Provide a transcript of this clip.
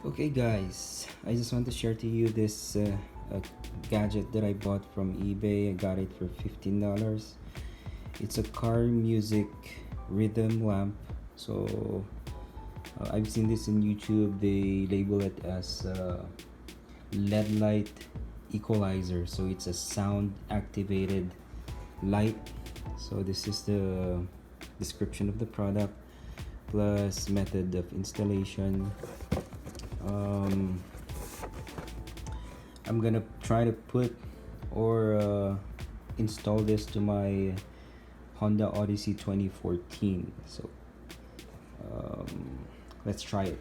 Okay guys, I just want to share to you this gadget that I bought from eBay. I got it for $15. It's a car music rhythm lamp. So I've seen this in YouTube. They label it as LED light equalizer. So it's a sound activated light. So this is the description of the product plus method of installation. I'm gonna try to put or install this to my Honda Odyssey 2014. So let's try it.